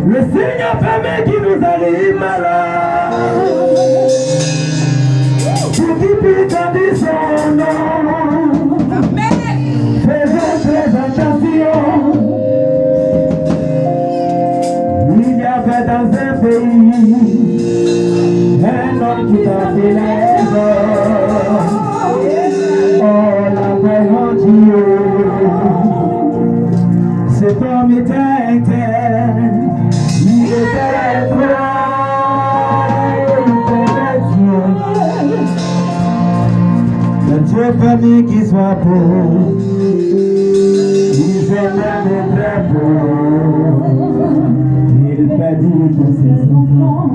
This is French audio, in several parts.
Le Seigneur permet qu'il nous arrive malade. Pour qu'il puisse dire son nom. Faisons très attention. Il y avait dans un pays un homme qui tendait les hommes. Oh, la paix Dieu. Cet homme était interne. Il était vrai. Dieu permis qu'il soit beau, il est même très beau, il perdit tous ses enfants.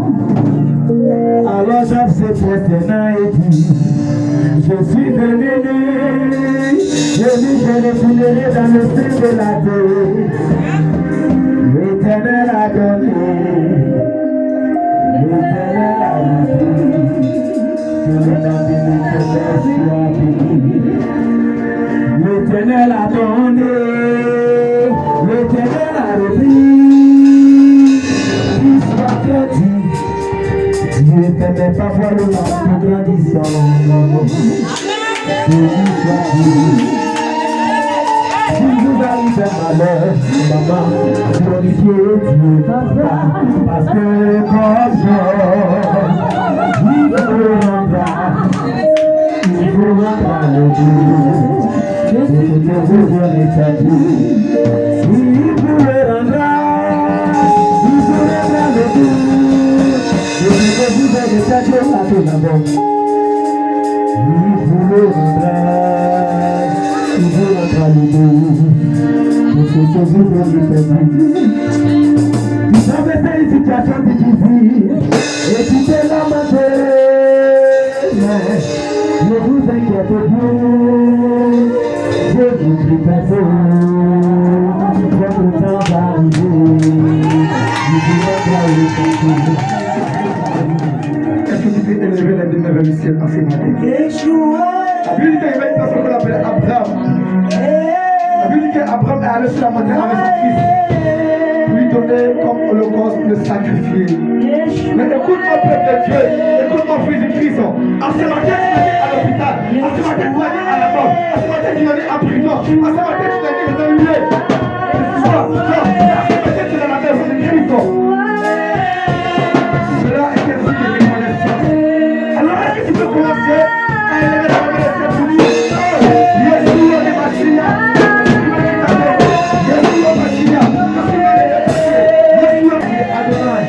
Alors Job s'est prosterné et dit, je suis venu, je refilerai dans le sein de la terre. L'Éternel a donné, l'Éternel a donné. L'Éternel a donné, l'Éternel a repris. Qu'il soit crédit, Dieu ne permet pas voir le monde grandissant. Si vous arrivez à malheur, maman, glorifiez Dieu, papa, parce que comme Job, il vous rendra le Dieu. C'est ce que vous aurez établi. Il vous le rendra le Dieu. C'est ce que vous avez établi à tout d'abord. Il vous le rendra le Dieu. C'est ce que vous aurez établi. Vous avez une situation difficile et tout est lamenté. Ne vous inquiétez plus, je vous prie personne, votre temps va arriver, Est-ce que tu peux élever les deux mains vers le ciel en ce matin? La Bible dit qu'il y avait une personne qu'on appelait Abraham. La Bible dit qu'Abraham est allé sur la montagne avec son fils, pour lui donner comme holocauste le sacrifier. Mais écoute mon peuple de Dieu, écoute mon fils de Christ. En ce matin, tu vas aller à l'hôpital. En ce matin, tu vas aller à la mort. En ce matin, tu vas aller en prison. En ce matin, tu vas aller dans le milieu. En ce matin, tu es dans la maison de Christ. Cela est un signe de reconnaissance. Alors, est-ce que tu peux commencer à élever la reconnaissance pour lui? Yeshua de Mashiach. Yeshua Mashiach. Yeshua de Adonai.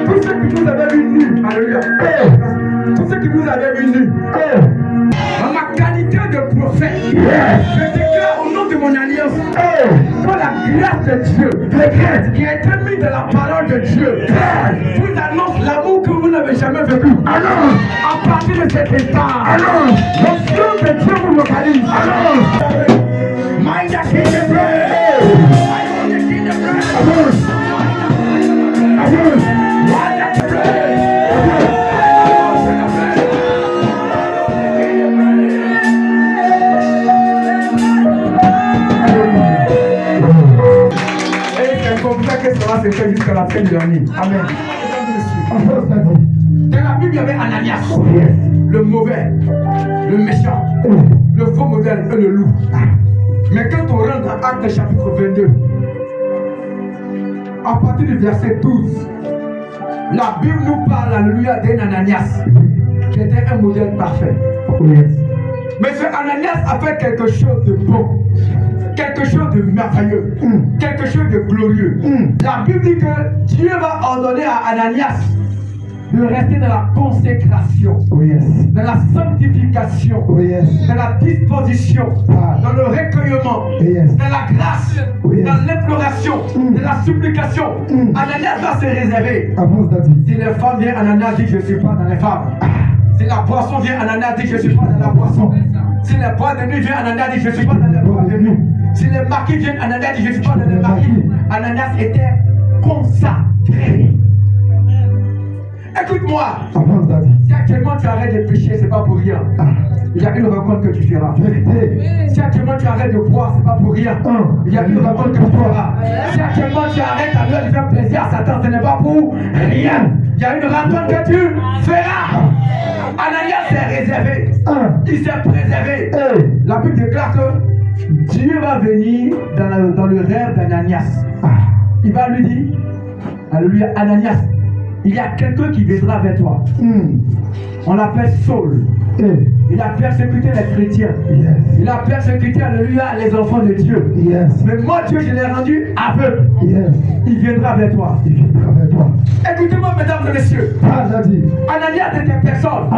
Tous ceux qui vous avaient vu nus, alléluia. Tous ceux qui vous avaient vu nus, en ma qualité de prophète, je déclare au nom de mon alliance que la grâce de Dieu qui a été mise de la parole de Dieu vous annonce l'amour que vous n'avez jamais vécu. À partir de cet instant, l'onction de Dieu vous localise. Mind the kingdom bread. Mind the kingdom bread. Se fait jusqu'à la fin de l'année. Amen. Dans la Bible, il y avait Ananias, le mauvais, le méchant, le faux modèle et le loup. Mais quand on rentre dans Actes chapitre 22, à partir du verset 12, la Bible nous parle, alléluia, d'un Ananias qui était un modèle parfait. Mais ce Ananias a fait quelque chose de bon. Quelque chose de merveilleux, quelque chose de glorieux. La Bible dit que Dieu va ordonner à Ananias de rester dans la consécration, dans la sanctification, dans la disposition, dans le recueillement, dans la grâce, dans l'imploration, dans la supplication. Ananias va se réserver. Si les femmes viennent, Ananias dit je ne suis pas dans les femmes. Si la boisson vient, Ananias dit je ne suis pas dans la boisson. Si les boîtes de nuit viennent, Ananias dit je ne suis pas dans les boîtes de nuit. Si les marquis viennent, Ananias dit je ne suis pas dans les marquis. Ananias était consacré. Écoute-moi. Si actuellement tu arrêtes de pécher, c'est pas pour rien. Il y a une rencontre que tu feras. Si actuellement tu arrêtes de boire, c'est pas pour rien. Il y a une rencontre que tu feras. Si actuellement tu arrêtes à de faire plaisir à Satan, ce n'est pas pour rien. Il y a une rencontre que tu feras. Ananias s'est réservé. Il s'est préservé. La Bible déclare que Dieu va venir dans le rêve d'Ananias. Il va lui dire, alléluia, Ananias, il y a quelqu'un qui viendra vers toi. On l'appelle Saul. Il a persécuté les chrétiens. Il a persécuté, alléluia, les enfants de Dieu. Mais moi, Dieu, je l'ai rendu aveugle. Il viendra vers toi. Écoutez-moi, mesdames et messieurs. Ananias était personne.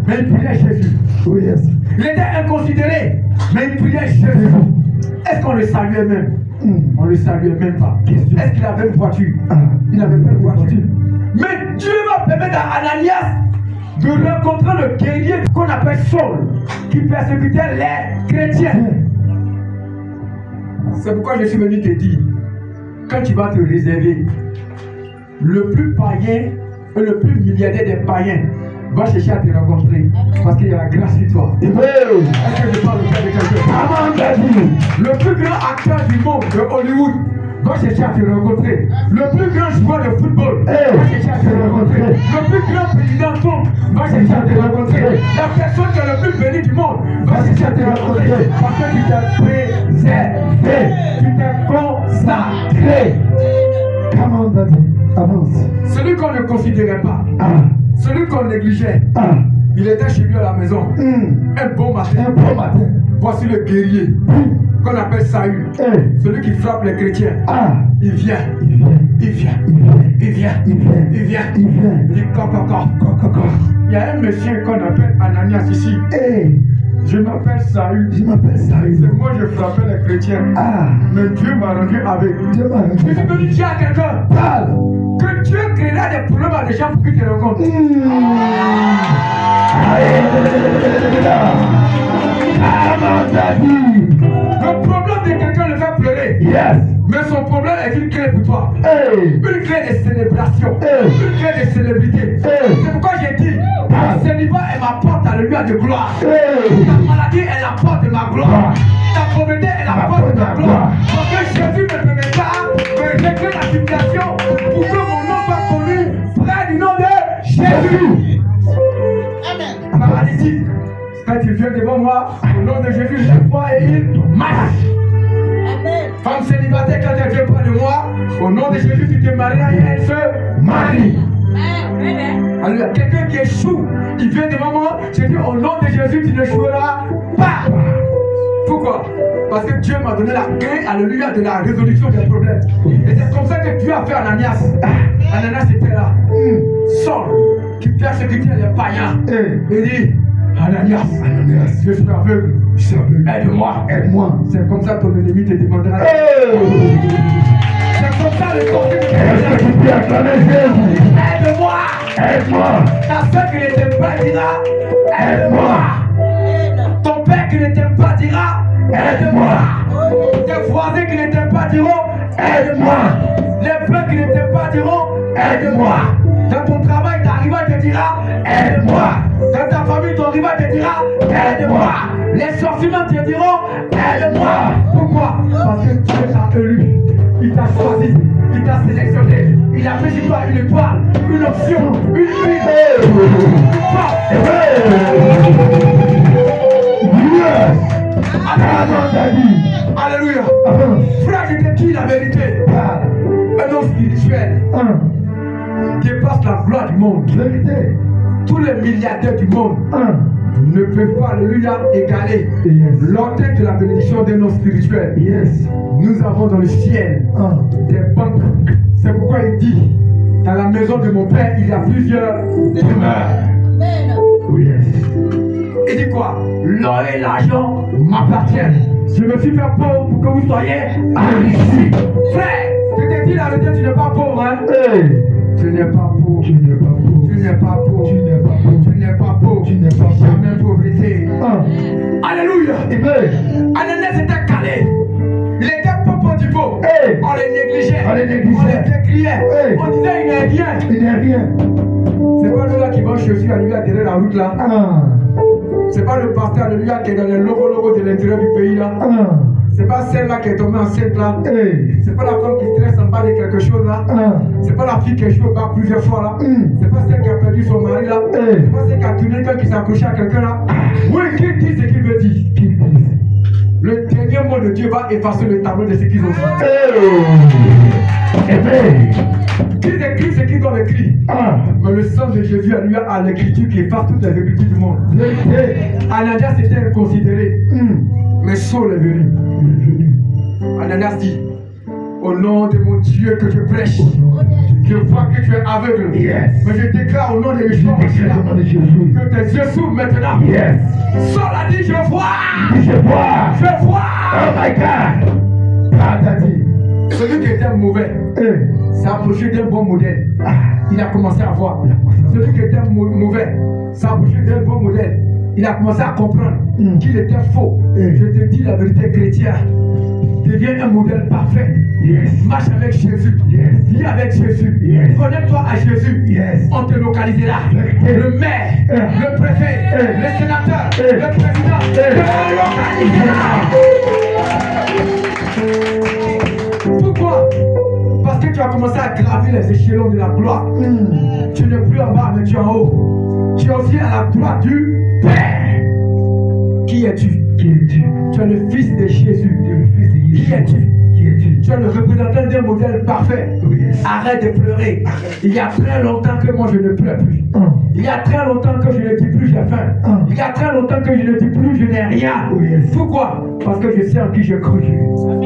Mais il priait Jésus. Il était inconsidéré. Mais il priait Jésus. Est-ce qu'on le saluait même? On ne le saluait même pas. Est-ce qu'il avait une voiture? Il n'avait pas une voiture. Mais Dieu va permettre à Ananias de rencontrer le guerrier qu'on appelle Saul, qui persécutait les chrétiens. C'est pourquoi je suis venu te dire, quand tu vas te réserver, le plus païen et le plus milliardaire des païens va chercher à te rencontrer, parce qu'il y a la grâce sur toi. Est-ce que je parle de quelqu'un? Le plus grand acteur du monde de Hollywood va chercher à te rencontrer. Le plus grand joueur de football va chercher à te rencontrer. Le plus grand président Trump va chercher à te rencontrer. La personne qui est le plus bénie du monde va chercher à te rencontrer. Parce que tu t'es préservé, tu t'es consacré. Avance. Celui qu'on ne considérait pas, celui qu'on négligeait, il était chez lui à la maison. Un bon matin. Voici le guerrier qu'on appelle Saül, celui qui frappe les chrétiens. Il vient. Il dit il y a un monsieur qu'on appelle Ananias ici. Je m'appelle Saül. C'est moi je frappais les chrétiens. Mais Dieu m'a rendu avec. Je suis venu dire à quelqu'un que Dieu créera des problèmes à des gens pour qu'ils te rencontrent. Le problème de quelqu'un le fait pleurer. Mais son problème est une clé pour toi. Une clé de célébration. Une clé de célébrité. C'est pourquoi j'ai dit, le célibat est ma porte à lumière de gloire. Ta maladie est la porte de ma gloire. Ta pauvreté est la porte de ma gloire. Parce que Jésus me permet pas de régler la situation pour que mon nom soit connu près du nom de Jésus. Paralytique. Quand il vient devant moi, au nom de Jésus, je crois et il marche. Femme célibataire, quand elle vient près de moi, au nom de Jésus, tu te maries et elle se marie. Alors, quelqu'un qui échoue, il vient devant moi, je dis au nom de Jésus, tu n'échoueras pas. Pourquoi? Parce que Dieu m'a donné la clé, alléluia, de la résolution des problèmes. Et c'est comme ça que Dieu a fait Ananias. Ananias était là. Saul, qui persécutait les païens. Il dit, Ananias, je suis aveugle. Aide-moi. Aide-moi. C'est comme ça que ton ennemi te demandera. C'est comme ça le conseil de Dieu. Aide-moi. Aide-moi. Ta soeur qui ne t'aime pas dira, aide-moi. Ton père qui ne t'aime pas dira, aide-moi. Tes voisins qui ne t'aiment pas diront, aide-moi. Les frères qui ne t'aiment pas diront, aide-moi. Dans ton travail, ta rival te dira, aide-moi. Dans ta famille, ton rival te dira, aide-moi. Les sorciers te diront, aide-moi. Pourquoi? Parce que Dieu t'a élu. Il t'a choisi, il t'a sélectionné, il a mis sur toi une étoile, une option, une vie. Alléluia. Frère, je te dis la vérité. Un homme spirituel dépasse la gloire du monde. Tous les milliardaires du monde ne peuvent pas, alléluia, égaler l'ordre de la bénédiction d'un homme spirituel. Nous avons dans le ciel des banques. C'est pourquoi il dit, dans la maison de mon père, il y a plusieurs demeures. Il dit quoi? L'or et l'argent m'appartiennent. Je me suis fait pauvre pour que vous soyez enrichis. Frère, je te dis la vérité, tu n'es pas pauvre, hein? Tu n'es pas pauvre. Tu n'es pas pauvre. Tu n'es pas pauvre. Tu n'es pas pauvre. Tu n'es pas pauvre. Tu n'es pas pauvre. Jamais pauvreté. Alléluia. Ananias était calé. Il était pauvre du pauvre. On les négligeait. On les décriait. On disait il n'est rien. Il n'est rien. C'est pas nous là qui vont chercher alléluia derrière la route là. C'est pas le pasteur alléluia qui est dans les logos de l'intérieur du pays là. C'est pas celle-là qui est tombée enceinte là. C'est pas la femme qui stresse en bas de quelque chose là. C'est pas la fille qui est jouée au bas plusieurs fois là. C'est pas celle qui a perdu son mari là. C'est pas celle qui a tourné quand qui s'est accroché à quelqu'un là. Oui, qui dit ce qu'il veut dire. Le dernier mot de Dieu va effacer le tableau de ce qu'ils ont dit. Qu'ils écrivent ce qu'ils doivent écrire. Mais le sang de Jésus a l'écriture qui efface toutes les écritures du monde. Ananias était inconsidéré. Mais Saul est venu. Ananias dit, au nom de mon Dieu que je prêche, je vois que tu es aveugle. Mais je déclare au nom de Yeshua que tes yeux s'ouvrent maintenant. Saul a dit, je vois. Je vois. Oh my God. Celui qui était mauvais s'est approché d'un bon modèle. Il a commencé à voir. Celui qui était mauvais s'est approché d'un bon modèle. Il a commencé à comprendre qu'il était faux. Je te dis la vérité, chrétien. Deviens un modèle parfait. Marche avec Jésus. Vis avec Jésus. Connecte-toi à Jésus. On te localisera. Le maire, le préfet, le sénateur, le président te localisera. Pourquoi? Parce que tu as commencé à gravir les échelons de la gloire. Tu n'es plus en bas, mais tu es en haut. Tu es aussi à la droite du Père. Qui es-tu? Tu es le fils de Jésus. Qui es-tu? Tu es le représentant d'un modèle parfait. Arrête de pleurer. Il y a très longtemps que moi je ne pleure plus. Il y a très longtemps que je ne dis plus j'ai faim. Il y a très longtemps que je ne dis plus je n'ai rien. Pourquoi? Parce que je sais en qui j'ai cru.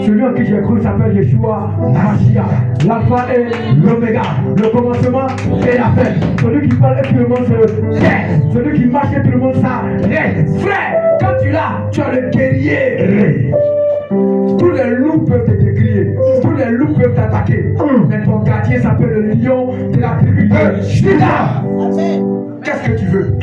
Celui en qui j'ai cru s'appelle Yeshua Mashiach. L'alpha et l'oméga. Le commencement et la fin. Celui qui parle et tout le monde se tait. Celui qui marche et tout le monde s'arrête. Frère, quand tu l'as, tu as le guerrier. Tous les loups peuvent te décrier, tous les loups peuvent t'attaquer. Mais ton gardien s'appelle le lion de la tribu de Juda. Qu'est-ce que tu veux?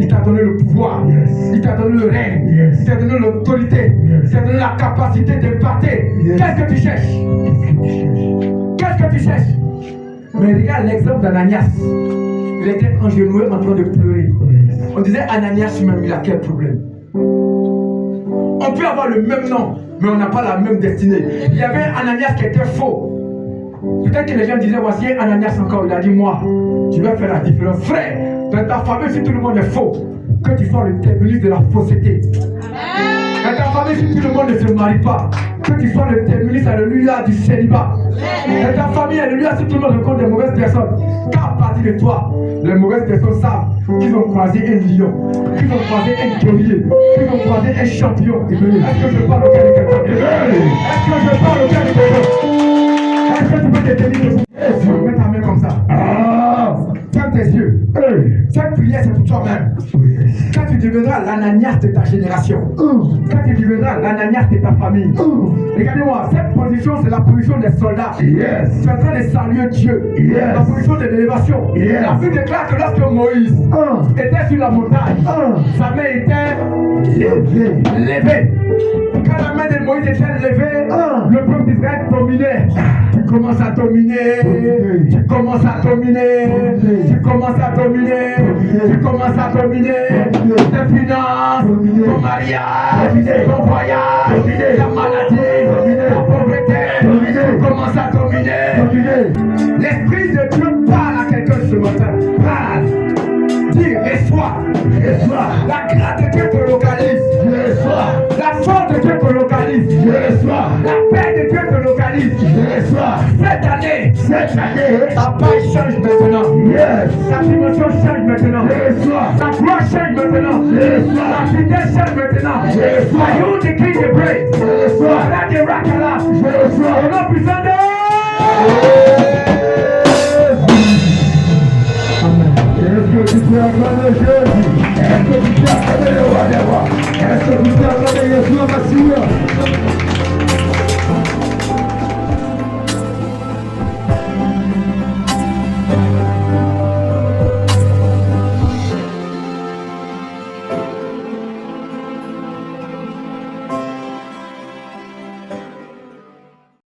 Il t'a donné le pouvoir, il t'a donné le règne, il t'a donné l'autorité, il t'a donné la capacité d'impartir. Qu'est-ce que tu cherches? Qu'est-ce que tu cherches? Mais regarde l'exemple d'Ananias. Il était engenoué en train de pleurer. On disait Ananias même, il a quel problème? On peut avoir le même nom, mais on n'a pas la même destinée. Il y avait un Ananias qui était faux. Peut-être que les gens disaient, voici un Ananias encore. Il a dit, moi, tu vas faire la différence. Frère, dans ta famille, si tout le monde est faux, que tu sois le terminus de la fausseté. Dans ta famille, si tout le monde ne se marie pas, que tu sois le terminus, alléluia, du célibat. Dans ta famille, alléluia, si tout le monde rencontre des mauvaises personnes, qu'à partir de toi, les mauvaises personnes savent Ils ont croisé un lion. Ils ont croisé un guerrier. Ils ont croisé un champion. Est-ce que je parle au cœur de quelqu'un? Est-ce que je parle au cœur de quelqu'un? Est-ce que tu peux te tenir? Mets ta main comme ça. Ferme tes yeux. Cette prière, c'est pour toi-même. Quand tu deviendras l'Ananias de ta génération, quand tu deviendras l'Ananias de ta famille, regardez-moi, cette position, c'est la position des soldats. Yes. Tu es en train de saluer Dieu. Yes. La position de l'élévation. Yes. La Bible déclare que lorsque Moïse était sur la montagne, sa main était levée. Quand la main de Moïse était levée, le peuple d'Israël dominait. Tu commences à dominer. Tu commences à dominer. Tu commences à dominer. Tu commences à dominer. Tes finances, ton mariage, ton voyage, ta maladie, ta pauvreté. Tu commences à dominer. L'Esprit de Dieu parle à quelqu'un ce matin. Parle. Dis, reçois. La grâce de Dieu te localise. La force de Dieu te localise. La paix de Dieu te localise. Cette année, ta paix change maintenant. Ta dimension change maintenant. Ta gloire change maintenant. Ta fidèle change maintenant. Are you the king of praise? Là, des rakala. On a besoin de... Est-ce que tu peux acclamer Jésus? Est-ce que tu peux acclamer le roi des rois? Est-ce que tu peux acclamer Yeshua Mashiach?